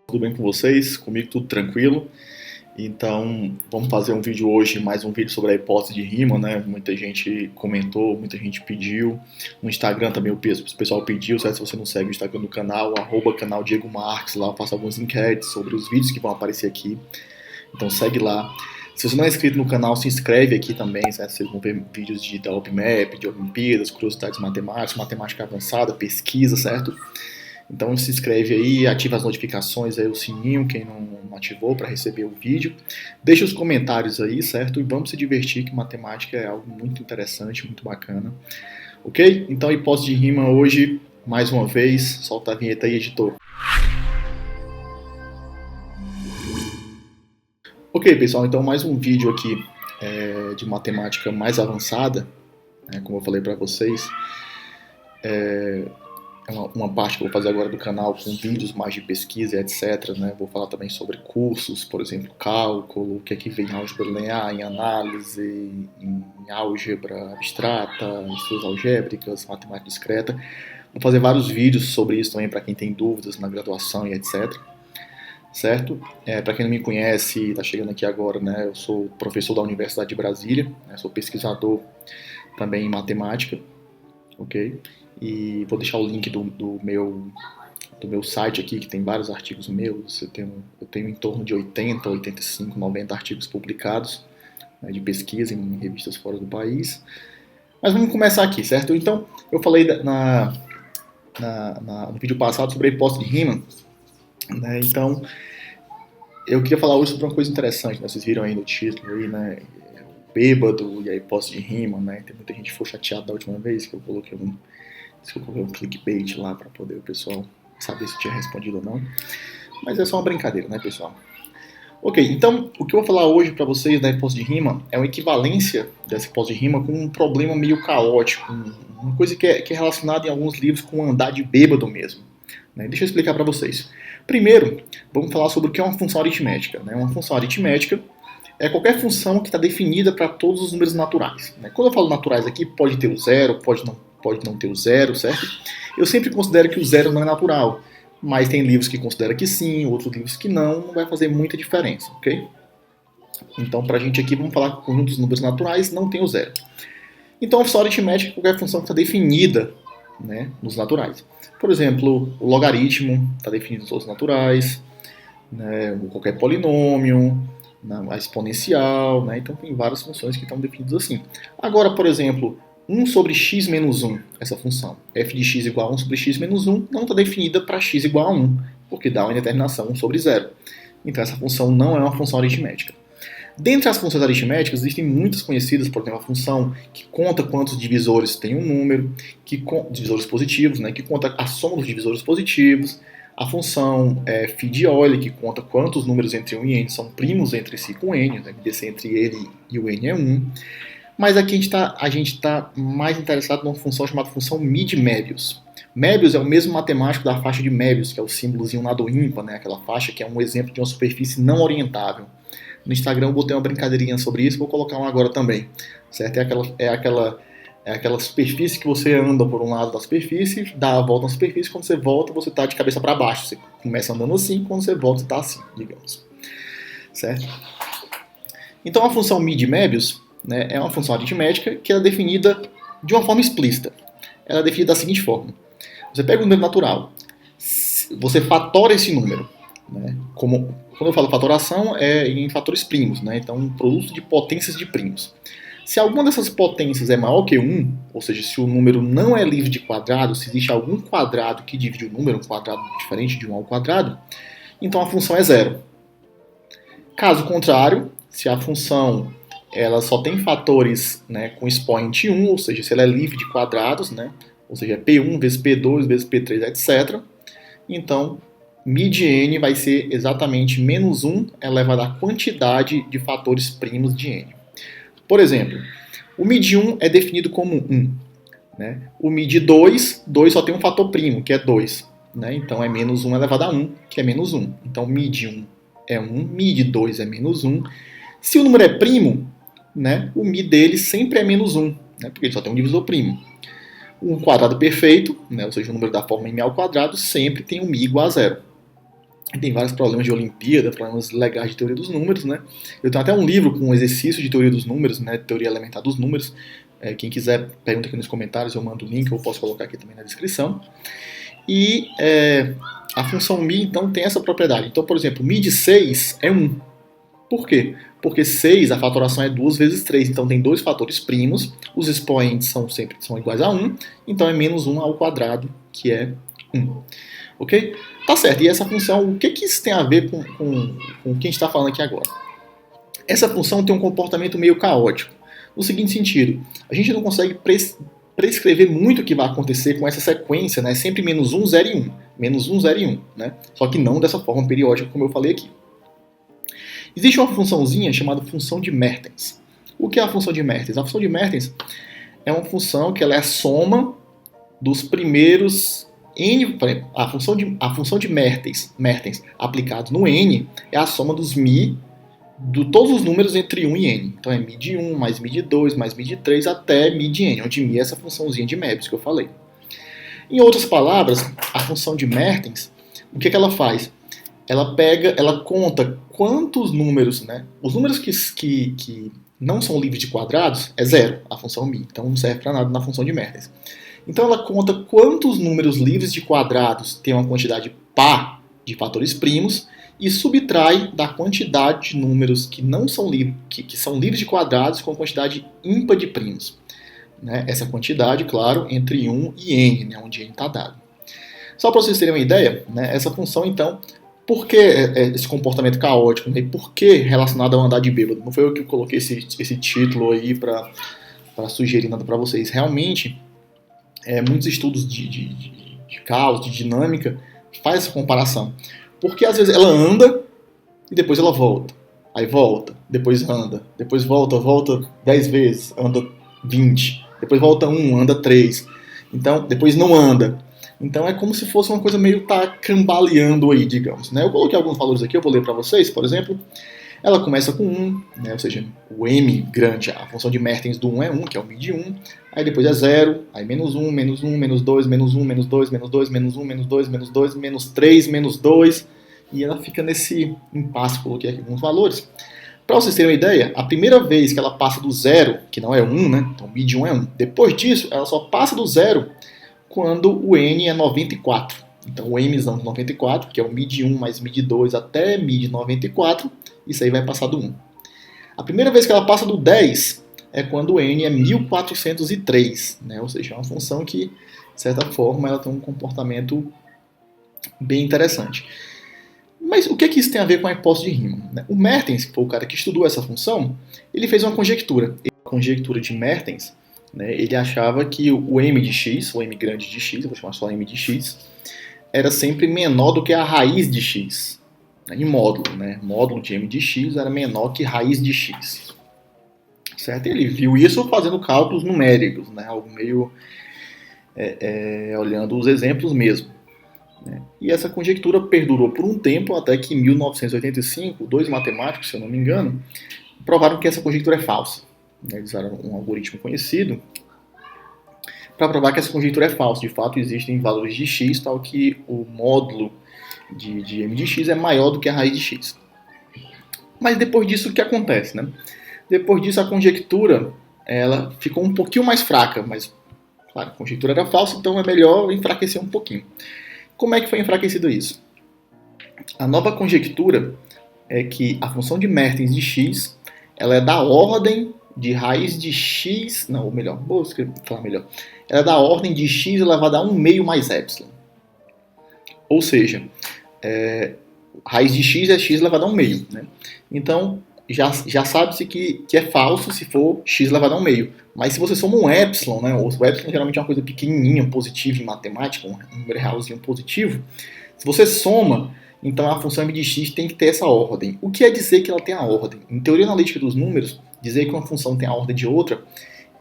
Tudo bem com vocês? Comigo tudo tranquilo. Então, vamos fazer um vídeo hoje, mais um vídeo sobre a hipótese de Riemann, né? Muita gente comentou, muita gente pediu. No Instagram também o pessoal pediu, certo? Se você não segue o Instagram do canal, @canal Diego Marques, lá eu faço algumas enquetes sobre os vídeos que vão aparecer aqui. Então segue lá. Se você não é inscrito no canal, se inscreve aqui também, certo? Vocês vão ver vídeos da OBMAP, de Olimpíadas, curiosidades matemáticas, matemática avançada, pesquisa, certo? Então se inscreve aí, ativa as notificações aí, o sininho, quem não ativou, para receber o vídeo. Deixa os comentários aí, certo? E vamos se divertir, que matemática é algo muito interessante, muito bacana. Ok? Então, hipótese de Riemann hoje, mais uma vez. Solta a vinheta aí, editor. Ok, pessoal, então mais um vídeo aqui de matemática mais avançada, como eu falei para vocês. É uma parte que eu vou fazer agora do canal com vídeos mais de pesquisa e etc. Né? Vou falar também sobre cursos, por exemplo, cálculo, o que é que vem em álgebra linear, em análise, em álgebra abstrata, estudos algébricas, matemática discreta. Vou fazer vários vídeos sobre isso também para quem tem dúvidas na graduação e etc. Certo? Para quem não me conhece, está chegando aqui agora, né? Eu sou professor da Universidade de Brasília, né? Sou pesquisador também em matemática, ok? E vou deixar o link do meu site aqui, que tem vários artigos meus. Eu tenho em torno de 80, 85, 90 artigos publicados, né, de pesquisa em revistas fora do país. Mas vamos começar aqui, certo? Então, eu falei no vídeo passado sobre a hipótese de Riemann, né? Então, eu queria falar hoje sobre uma coisa interessante, né? Vocês viram aí no título, aí, né? O bêbado e a hipótese de Riemann, né? Tem muita gente que ficou chateada da última vez que eu coloquei um clickbait lá para poder o pessoal saber se tinha respondido ou não. Mas é só uma brincadeira, né, pessoal? Ok, então o que eu vou falar hoje para vocês da hipótese de Riemann é uma equivalência dessa hipótese de Riemann com um problema meio caótico, uma coisa que é relacionada em alguns livros com andar de bêbado mesmo. Né? Deixa eu explicar para vocês. Primeiro, vamos falar sobre o que é uma função aritmética. Né? Uma função aritmética é qualquer função que está definida para todos os números naturais. Né? Quando eu falo naturais aqui, pode ter o zero, pode não ter o zero, certo? Eu sempre considero que o zero não é natural, mas tem livros que consideram que sim, outros livros que não vai fazer muita diferença, ok? Então, para a gente aqui, vamos falar que o conjunto dos números naturais não tem o zero. Então, a função aritmética é qualquer função que está definida, né, nos naturais. Por exemplo, o logaritmo está definido nos outros naturais, né, qualquer polinômio, a exponencial, né, então tem várias funções que estão definidas assim. Agora, por exemplo, 1 sobre x menos 1, essa função, f de x igual a 1 sobre x menos 1, não está definida para x igual a 1, porque dá uma indeterminação 1 sobre 0. Então essa função não é uma função aritmética. Dentre as funções aritméticas, existem muitas conhecidas, por exemplo, a função que conta quantos divisores tem um número, divisores positivos, né, que conta a soma dos divisores positivos, a função φ de Euler, que conta quantos números entre 1 e n são primos entre si com n, né, que entre ele e o n é 1. Mas aqui a gente está mais interessado numa função chamada função mid-Möbius. Möbius é o mesmo matemático da faixa de Möbius, que é o símbolozinho lado ímpar, né? Aquela faixa que é um exemplo de uma superfície não orientável. No Instagram eu botei uma brincadeirinha sobre isso, vou colocar uma agora também. Certo? É aquela superfície que você anda por um lado da superfície, dá a volta na superfície, quando você volta você está de cabeça para baixo. Você começa andando assim, quando você volta você está assim, digamos. Certo? Então a função mid-Möbius, né, é uma função aritmética que é definida de uma forma explícita. Ela é definida da seguinte forma. Você pega um número natural, você fatora esse número. Né, quando eu falo fatoração, é em fatores primos, né, então um produto de potências de primos. Se alguma dessas potências é maior que 1, ou seja, se o número não é livre de quadrado, se existe algum quadrado que divide o número, um quadrado diferente de 1 ao quadrado, então a função é zero. Caso contrário, se a função ela só tem fatores, né, com expoente 1, ou seja, se ela é livre de quadrados, né, ou seja, P1 vezes P2 vezes P3, etc. Então, mid-n vai ser exatamente menos 1 elevado à quantidade de fatores primos de n. Por exemplo, o mid-1 é definido como 1. Né? O mid-2, 2 só tem um fator primo, que é 2. Né? Então, é menos 1 elevado a 1, que é menos 1. Então, mid-1 é 1, mid-2 é menos 1. Se o número é primo, né, o mi dele sempre é menos 1, né, porque ele só tem um divisor primo. Um quadrado perfeito, né, ou seja, o número da forma m ao quadrado, sempre tem um mi igual a zero. Tem vários problemas de Olimpíada, problemas legais de teoria dos números, né? Eu tenho até um livro com um exercício de teoria dos números, né? Teoria elementar dos números. Quem quiser, pergunta aqui nos comentários, eu mando o link, eu posso colocar aqui também na descrição. E a função mi, então, tem essa propriedade. Então, por exemplo, mi de 6 é 1. Por quê? Porque 6, a fatoração é 2 vezes 3, então tem dois fatores primos, os expoentes são iguais a 1, então é menos 1 ao quadrado, que é 1. Ok? Tá certo, e essa função, o que isso tem a ver com o que a gente está falando aqui agora? Essa função tem um comportamento meio caótico, no seguinte sentido, a gente não consegue prescrever muito o que vai acontecer com essa sequência, né? Sempre menos 1, 0 e 1. Menos 1, 0 e 1, né? Só que não dessa forma periódica como eu falei aqui. Existe uma funçãozinha chamada função de Mertens. O que é a função de Mertens? A função de Mertens é uma função que ela é a soma dos primeiros n. A função de Mertens aplicado no n é a soma dos mi de todos os números entre 1 e n. Então é mi de 1, mais mi de 2, mais mi de 3, até mi de n, onde mi é essa funçãozinha de Möbius que eu falei. Em outras palavras, a função de Mertens, o que ela faz? Ela conta quantos números, né? Os números que não são livres de quadrados é zero, a função mi. Então não serve para nada na função de Mertens. Então ela conta quantos números livres de quadrados têm uma quantidade par de fatores primos e subtrai da quantidade de números que não são que são livres de quadrados com a quantidade ímpar de primos. Né? Essa quantidade, claro, entre 1 e n, né? Onde n está dado. Só para vocês terem uma ideia, né? Essa função, então, por que esse comportamento caótico? Né? Por que relacionado ao andar de bêbado? Não foi eu que coloquei esse título aí para sugerir nada para vocês. Realmente, muitos estudos de caos, de dinâmica, faz essa comparação. Porque às vezes ela anda e depois ela volta. Aí volta, depois anda, depois volta 10 vezes, anda 20. Depois volta 1, anda 3. Então, depois não anda. Então é como se fosse uma coisa meio cambaleando aí, digamos. Né? Eu coloquei alguns valores aqui, eu vou ler para vocês. Por exemplo, ela começa com 1, né? Ou seja, o m grande, a função de Mertens do 1 é 1, que é o mi de 1. Aí depois é 0, aí menos 1, menos 1, menos 2, menos 1, menos 2, menos 2, menos 1, menos 2, menos 2, menos 3, menos 2. E ela fica nesse impasse, coloquei aqui alguns valores. Para vocês terem uma ideia, a primeira vez que ela passa do 0, que não é 1, né? Então mi de 1 é 1. Depois disso, ela só passa do 0 quando o n é 94. Então o mzão de 94, que é o mi de 1 mais mi de 2 até mi de 94, isso aí vai passar do 1. A primeira vez que ela passa do 10 é quando o n é 1403, né? Ou seja, é uma função que, de certa forma, ela tem um comportamento bem interessante. Mas o que isso tem a ver com a hipótese de Riemann? O Mertens, que foi o cara que estudou essa função, ele fez uma conjectura. A conjectura de Mertens, né, ele achava que o m de x, o m grande de x, eu vou chamar só m de x, era sempre menor do que a raiz de x. Em módulo, né? Módulo de m de x era menor que raiz de x. Certo? Ele viu isso fazendo cálculos numéricos, né? Algo meio olhando os exemplos mesmo. Né? E essa conjectura perdurou por um tempo, até que em 1985, dois matemáticos, se eu não me engano, provaram que essa conjectura é falsa. Eles usaram um algoritmo conhecido para provar que essa conjectura é falsa. De fato, existem valores de x, tal que o módulo de m de x é maior do que a raiz de x. Mas depois disso, o que acontece? Né? Depois disso, a conjectura ela ficou um pouquinho mais fraca, mas, claro, a conjectura era falsa, então é melhor enfraquecer um pouquinho. Como é que foi enfraquecido isso? A nova conjectura é que a função de Mertens de x ela é da ordem de raiz de x, não, ou melhor, vou falar melhor, ela é da ordem de x elevado a 1 meio mais epsilon. Ou seja, raiz de x é x elevado a 1 meio. Né? Então, já sabe-se que é falso se for x elevado a 1 meio. Mas se você soma um epsilon, né, o epsilon geralmente é uma coisa pequenininha, positiva em matemática, um número realzinho positivo, se você soma, então a função m de x tem que ter essa ordem. O que é dizer que ela tem a ordem? Em teoria analítica dos números, dizer que uma função tem a ordem de outra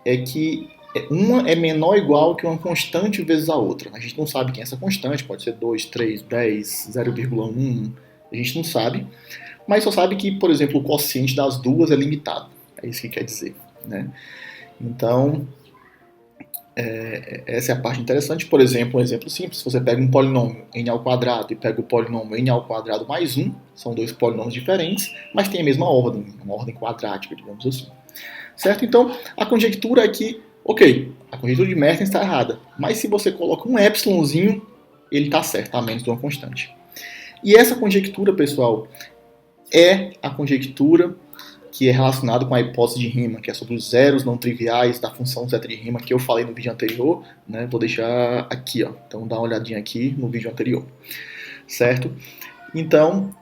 é que uma é menor ou igual que uma constante vezes a outra. A gente não sabe quem é essa constante, pode ser 2, 3, 10, 0,1, a gente não sabe. Mas só sabe que, por exemplo, o quociente das duas é limitado. É isso que quer dizer. Né? Então, Essa é a parte interessante. Por exemplo, um exemplo simples, você pega um polinômio n ao quadrado e pega o polinômio n ao quadrado mais 1, são dois polinômios diferentes, mas tem a mesma ordem, uma ordem quadrática, digamos assim. Certo? Então, a conjectura é que, ok, a conjectura de Mertens está errada, mas se você coloca um epsilonzinho, ele está certo, a menos de uma constante. E essa conjectura, pessoal, é a conjectura que é relacionado com a hipótese de Riemann, que é sobre os zeros não triviais da função zeta de Riemann, que eu falei no vídeo anterior, né? Vou deixar aqui, ó. Então dá uma olhadinha aqui no vídeo anterior, certo? Então,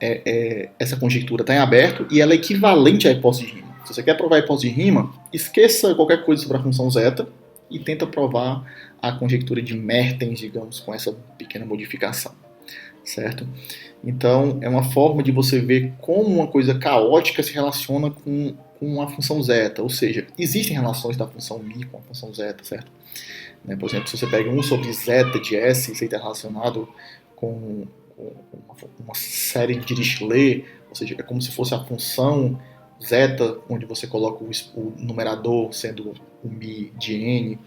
essa conjectura está em aberto e ela é equivalente à hipótese de Riemann. Se você quer provar a hipótese de Riemann, esqueça qualquer coisa sobre a função zeta e tenta provar a conjectura de Mertens, digamos, com essa pequena modificação, certo? Então, é uma forma de você ver como uma coisa caótica se relaciona com a função zeta. Ou seja, existem relações da função μ com a função zeta, certo? Por exemplo, se você pega 1 sobre zeta de S, isso está relacionado com uma série de Dirichlet, ou seja, é como se fosse a função zeta, onde você coloca o numerador sendo o μ de n.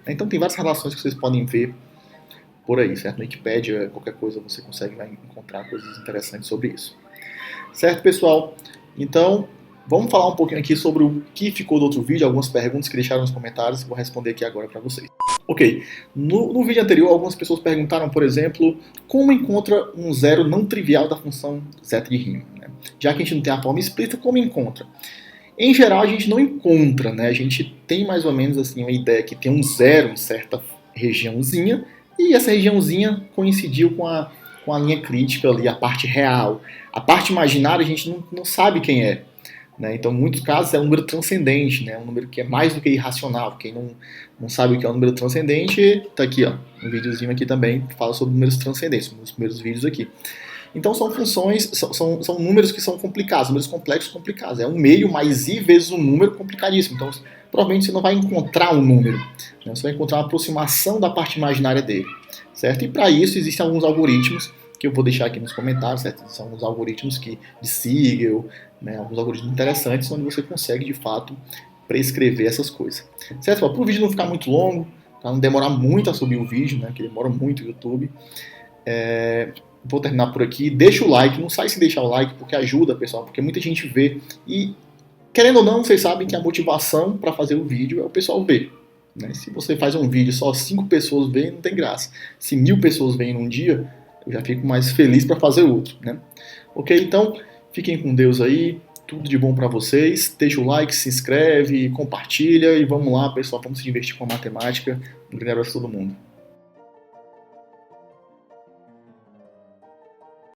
Então, tem várias relações que vocês podem ver por aí, certo? No Wikipedia, qualquer coisa você consegue encontrar coisas interessantes sobre isso. Certo, pessoal? Então, vamos falar um pouquinho aqui sobre o que ficou do outro vídeo, algumas perguntas que deixaram nos comentários, que eu vou responder aqui agora para vocês. Ok, no vídeo anterior, algumas pessoas perguntaram, por exemplo, como encontra um zero não trivial da função zeta de Riemann, né? Já que a gente não tem a forma explícita, como encontra? Em geral, a gente não encontra, né? A gente tem mais ou menos assim uma ideia que tem um zero em certa regiãozinha, e essa regiãozinha coincidiu com a linha crítica ali, a parte real. A parte imaginária a gente não sabe quem é. Né? Então, em muitos casos, é um número transcendente, né? Um número que é mais do que irracional. Quem não sabe o que é um número transcendente, está aqui, ó, um videozinho aqui também que fala sobre números transcendentes, um dos primeiros vídeos aqui. Então, são funções, são números que são complicados, números complexos complicados. É um meio mais i vezes um número complicadíssimo. Então, provavelmente você não vai encontrar um número, né? Você vai encontrar uma aproximação da parte imaginária dele, certo? E para isso existem alguns algoritmos que eu vou deixar aqui nos comentários, certo? São os algoritmos de Siegel, né? Alguns algoritmos interessantes onde você consegue de fato prescrever essas coisas, certo? Para o vídeo não ficar muito longo, para não demorar muito a subir o vídeo, né? Que demora muito o YouTube. Vou terminar por aqui. Deixa o like, não sai sem deixar o like, porque ajuda, pessoal, porque muita gente vê e, querendo ou não, vocês sabem que a motivação para fazer o vídeo é o pessoal ver. Né? Se você faz um vídeo só 5 pessoas veem, não tem graça. Se 1000 pessoas veem num dia, eu já fico mais feliz para fazer outro. Né? Ok? Então, fiquem com Deus aí. Tudo de bom para vocês. Deixa o like, se inscreve, compartilha e vamos lá, pessoal. Vamos se divertir com a matemática. Um grande abraço a todo mundo.